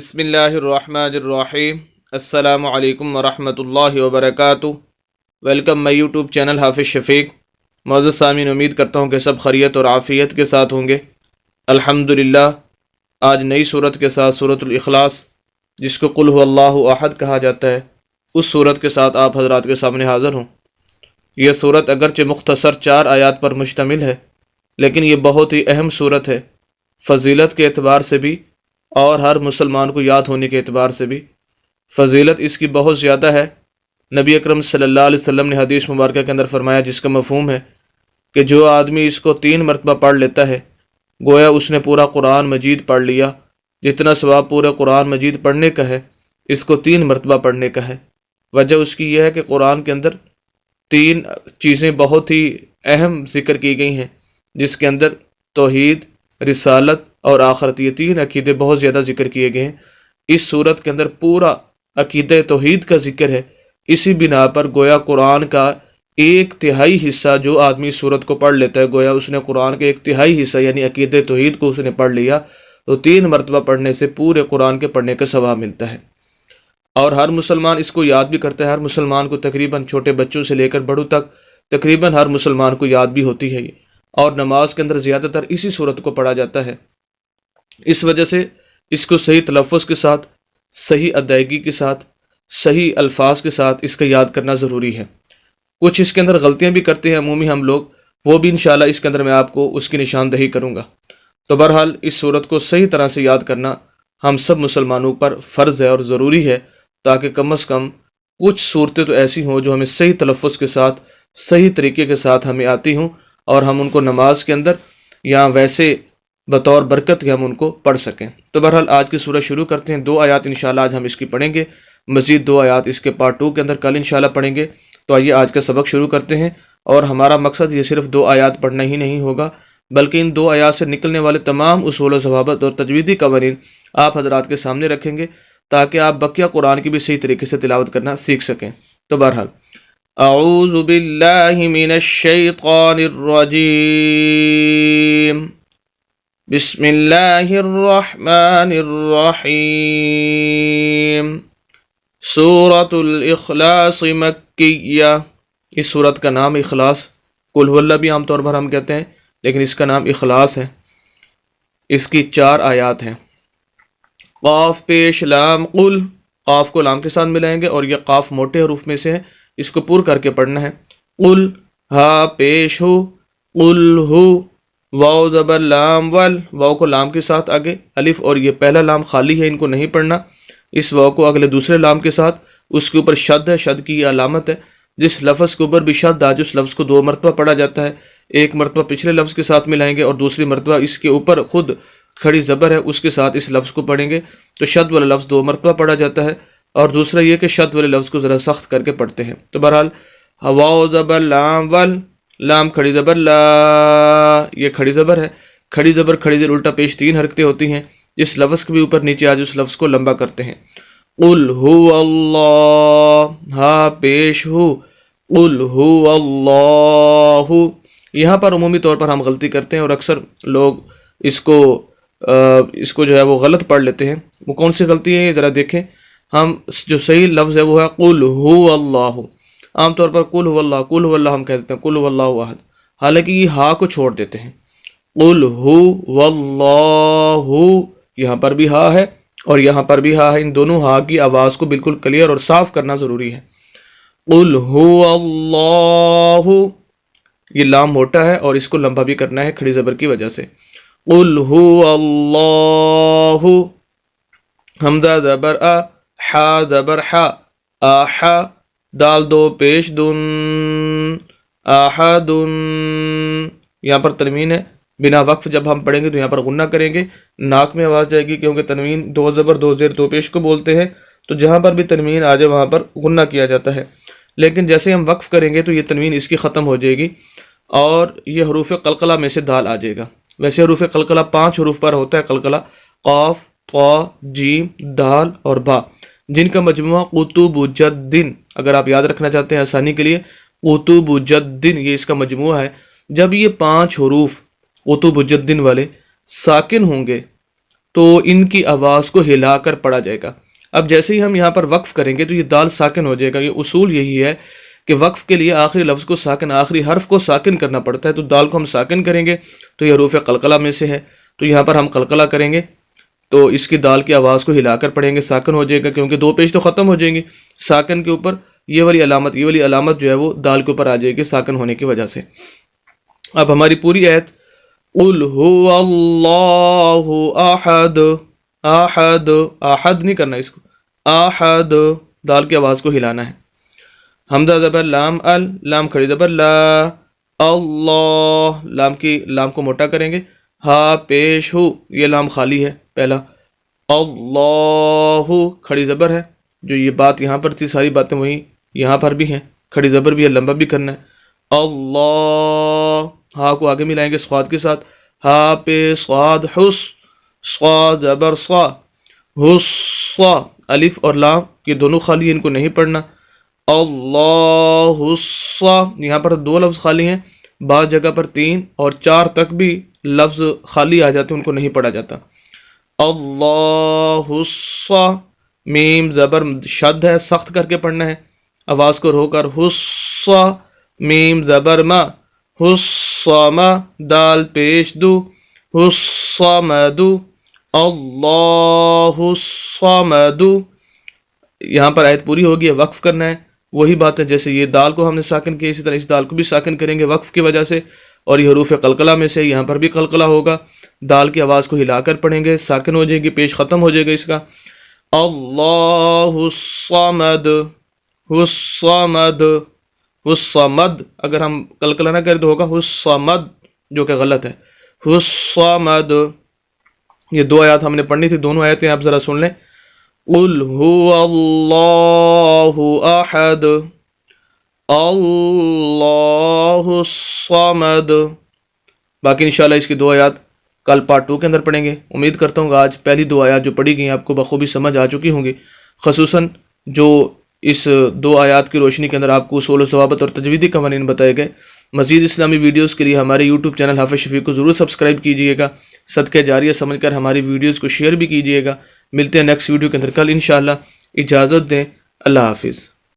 بسم اللہ الرحمن الرحیم السلام علیکم ورحمۃ اللہ وبرکاتہ۔ ویلکم مائی یوٹیوب چینل حافظ شفیق۔ معزز سامعین، امید کرتا ہوں کہ سب خیریت اور عافیت کے ساتھ ہوں گے۔ الحمدللہ، آج نئی صورت کے ساتھ سورۃ الاخلاص، جس کو قل هو اللہ احد کہا جاتا ہے، اس صورت کے ساتھ آپ حضرات کے سامنے حاضر ہوں۔ یہ صورت اگرچہ مختصر 4 آیات پر مشتمل ہے، لیکن یہ بہت ہی اہم صورت ہے، فضیلت کے اعتبار سے بھی اور ہر مسلمان کو یاد ہونے کے اعتبار سے بھی۔ فضیلت اس کی بہت زیادہ ہے۔ نبی اکرم صلی اللہ علیہ وسلم نے حدیث مبارکہ کے اندر فرمایا، جس کا مفہوم ہے کہ جو آدمی اس کو 3 مرتبہ پڑھ لیتا ہے، گویا اس نے پورا قرآن مجید پڑھ لیا۔ جتنا ثواب پورے قرآن مجید پڑھنے کا ہے، اس کو 3 مرتبہ پڑھنے کا ہے۔ وجہ اس کی یہ ہے کہ قرآن کے اندر 3 چیزیں بہت ہی اہم ذکر کی گئی ہیں، جس کے اندر توحید، رسالت اور آخرت، یہ 3 عقیدے بہت زیادہ ذکر کیے گئے ہیں۔ اس صورت کے اندر پورا عقیدہ توحید کا ذکر ہے۔ اسی بنا پر گویا قرآن کا 1/3 حصہ جو آدمی اس صورت کو پڑھ لیتا ہے، گویا اس نے قرآن کے 1/3 حصہ یعنی عقیدہ توحید کو اس نے پڑھ لیا، تو 3 مرتبہ پڑھنے سے پورے قرآن کے پڑھنے کا ثواب ملتا ہے۔ اور ہر مسلمان اس کو یاد بھی کرتا ہے۔ ہر مسلمان کو تقریباً چھوٹے بچوں سے لے کر بڑوں تک تقریباً ہر مسلمان کو یاد بھی ہوتی ہے یہ، اور نماز کے اندر زیادہ تر اسی صورت کو پڑھا جاتا ہے۔ اس وجہ سے اس کو صحیح تلفظ کے ساتھ، صحیح ادائیگی کے ساتھ، صحیح الفاظ کے ساتھ اس کا یاد کرنا ضروری ہے۔ کچھ اس کے اندر غلطیاں بھی کرتے ہیں عمومی ہم لوگ، وہ بھی انشاءاللہ اس کے اندر میں آپ کو اس کی نشاندہی کروں گا۔ تو بہرحال اس صورت کو صحیح طرح سے یاد کرنا ہم سب مسلمانوں پر فرض ہے اور ضروری ہے، تاکہ کم از کم کچھ صورتیں تو ایسی ہوں جو ہمیں صحیح تلفظ کے ساتھ، صحیح طریقے کے ساتھ ہمیں آتی ہوں، اور ہم ان کو نماز کے اندر یا ویسے بطور برکت کے ہم ان کو پڑھ سکیں۔ تو بہرحال آج کی سورہ شروع کرتے ہیں۔ 2 آیات انشاءاللہ آج ہم اس کی پڑھیں گے، مزید 2 آیات اس کے پارٹ 2 کے اندر کل انشاءاللہ پڑھیں گے۔ تو آئیے آج کا سبق شروع کرتے ہیں، اور ہمارا مقصد یہ صرف 2 آیات پڑھنا ہی نہیں ہوگا، بلکہ ان 2 آیات سے نکلنے والے تمام اصول و ضوابط اور تجویدی قوانین آپ حضرات کے سامنے رکھیں گے، تاکہ آپ بقیہ قرآن کی بھی صحیح طریقے سے تلاوت کرنا سیکھ سکیں۔ تو بہرحال اعوذ باللہ من الشیطان الرجیم، بسم اللہ الرحمن الرحیم۔ سورۃ الاخلاص مکیہ، اس سورت کا نام اخلاص، قل هو اللہ بھی عام طور پر ہم کہتے ہیں، لیکن اس کا نام اخلاص ہے۔ اس کی 4 آیات ہیں۔ قاف پیش لام قل، قاف کو لام کے ساتھ ملائیں گے، اور یہ قاف موٹے حروف میں سے ہے، اس کو پور کر کے پڑھنا ہے۔ قل، ہا پیش ہو، قل ہو، واو زبر لام ول، واو کو لام کے ساتھ آگے، الف اور یہ پہلا لام خالی ہے، ان کو نہیں پڑھنا۔ اس واو کو اگلے دوسرے لام کے ساتھ، اس کے اوپر شد ہے، شد کی یہ علامت ہے۔ جس لفظ کے اوپر بھی شد آج اس لفظ کو 2 مرتبہ پڑھا جاتا ہے، ایک مرتبہ پچھلے لفظ کے ساتھ ملائیں گے، اور دوسری مرتبہ اس کے اوپر خود کھڑی زبر ہے اس کے ساتھ اس لفظ کو پڑھیں گے، تو شد والا لفظ 2 مرتبہ پڑھا جاتا ہے۔ اور دوسرا یہ کہ شد والے لفظ کو ذرا سخت کر کے پڑھتے ہیں۔ تو بہرحال واو زبر لام ول، لام کھڑی زبر لا، یہ کھڑی زبر ہے، کھڑی زبر کھڑی زبر الٹا پیش 3 حرکتیں ہوتی ہیں۔ جس لفظ کے بھی اوپر نیچے آج اس لفظ کو لمبا کرتے ہیں۔ قل هو اللہ، ہا پیش ہو، قل هو اللہ۔ یہاں پر عمومی طور پر ہم غلطی کرتے ہیں، اور اکثر لوگ اس کو جو ہے وہ غلط پڑھ لیتے ہیں۔ وہ کون سی غلطی ہے ذرا دیکھیں۔ ہم جو صحیح لفظ ہے وہ ہے قل هو اللہ۔ عام طور پر قل هو اللہ، قل هو اللہ ہم کہتے ہیں، قل هو اللہ احد، حالانکہ یہ ہا کو چھوڑ دیتے ہیں۔ قل هو اللہ، یہاں پر بھی ہا ہے اور یہاں پر بھی ہا ہے، ان دونوں ہا کی آواز کو بالکل کلیئر اور صاف کرنا ضروری ہے۔ قل هو اللہ، یہ لام موٹا ہے اور اس کو لمبا بھی کرنا ہے کھڑی زبر کی وجہ سے۔ قل هو اللہ، حمزہ زبر ا، حا زبر حا، آحا، دال 2 پیش دن، آحدن، یہاں پر تنوین ہے، بنا وقف جب ہم پڑھیں گے تو یہاں پر غنہ کریں گے، ناک میں آواز جائے گی، کیونکہ تنوین 2 زبر 2 زیر 2 پیش کو بولتے ہیں، تو جہاں پر بھی تنوین آ جائے وہاں پر غنہ کیا جاتا ہے۔ لیکن جیسے ہم وقف کریں گے تو یہ تنوین اس کی ختم ہو جائے گی، اور یہ حروف قلقلہ میں سے دال آ جائے گا۔ ویسے حروف قلقلہ 5 حروف پر ہوتا ہے قلقلہ، قاف، طا، جیم، دال اور با، جن کا مجموعہ قطب جدن، اگر آپ یاد رکھنا چاہتے ہیں آسانی کے لیے، قطب جدن یہ اس کا مجموعہ ہے۔ جب یہ 5 حروف قطب جدن والے ساکن ہوں گے تو ان کی آواز کو ہلا کر پڑھا جائے گا۔ اب جیسے ہی ہم یہاں پر وقف کریں گے تو یہ دال ساکن ہو جائے گا۔ یہ اصول یہی ہے کہ وقف کے لیے آخری لفظ کو ساکن، آخری حرف کو ساکن کرنا پڑتا ہے، تو دال کو ہم ساکن کریں گے تو یہ حروف قلقلہ میں سے ہے، تو یہاں پر ہم قلقلہ کریں گے تو اس کی دال کی آواز کو ہلا کر پڑھیں گے، ساکن ہو جائے گا، کیونکہ دو پیش تو ختم ہو جائیں گے ساکن کے اوپر، یہ والی علامت جو ہے وہ دال کے اوپر آ جائے گی ساکن ہونے کی وجہ سے۔ اب ہماری پوری آیت، قل هو اللہ احد، احد احد نہیں کرنا اس کو، احد دال کی آواز کو ہلانا ہے۔ حمزہ زبر لام ال، لام کھڑی زبر لا، اللہ لام کو موٹا کریں گے، ہا پیش ہو، یہ لام خالی ہے پہلا، اللہ کھڑی زبر ہے، جو یہ بات یہاں پر تھی ساری باتیں وہی یہاں پر بھی ہیں، کھڑی زبر بھی ہے، لمبا بھی کرنا ہے، اللہ، ہا کو آگے ملائیں گے صاد کے ساتھ، ہا پہ صاد حس، صاد زبر صا، حس صا، الف اور لام یہ دونوں خالی ہیں، ان کو نہیں پڑھنا، اللہ الصا، یہاں پر دو لفظ خالی ہیں، بعض جگہ پر 3 اور 4 تک بھی لفظ خالی آ جاتے ہیں، ان کو نہیں پڑھا جاتا۔ اللہ الصا، میم زبر شد ہے، سخت کر کے پڑھنا ہے، آواز کو رو کر، حصا، میم زبر ما، حصما، دال پیش دو، حصمدو، اللہ الصمدو۔ یہاں پر آیت پوری ہوگی، وقف کرنا ہے، وہی بات ہے جیسے یہ دال کو ہم نے ساکن کیا، اسی طرح اس دال کو بھی ساکن کریں گے وقف کی وجہ سے، اور یہ حروف قلقلہ میں سے یہاں پر بھی قلقلہ ہوگا، دال کی آواز کو ہلا کر پڑھیں گے، ساکن ہو جائے گی، پیش ختم ہو جائے گا اس کا، اللہ الصمد، الصمد، الصمد، اگر ہم قلقلہ نہ کریں تو ہوگا الصمد، جو کہ غلط ہے، الصمد۔ یہ 2 آیات ہم نے پڑھنی تھی، دونوں آیتیں آپ ذرا سن لیں، قل هو اللہ احد اللہ الصمد۔ باقی انشاءاللہ اس کی 2 آیات کل پارٹ 2 کے اندر پڑھیں گے۔ امید کرتا ہوں کہ آج پہلی 2 آیات جو پڑھی گئی آپ کو بخوبی سمجھ آ چکی ہوں گی، خصوصاً جو اس 2 آیات کی روشنی کے اندر آپ کو اصول و ضوابط اور تجویدی قوانین بتائے گئے۔ مزید اسلامی ویڈیوز کے لیے ہمارے یوٹیوب چینل حافظ شفیق کو ضرور سبسکرائب کیجئے گا، صدقہ جاریہ سمجھ کر ہماری ویڈیوز کو شیئر بھی کیجئے گا۔ ملتے ہیں نیکسٹ ویڈیو کے اندر کل انشاءاللہ، اجازت دیں، اللہ حافظ۔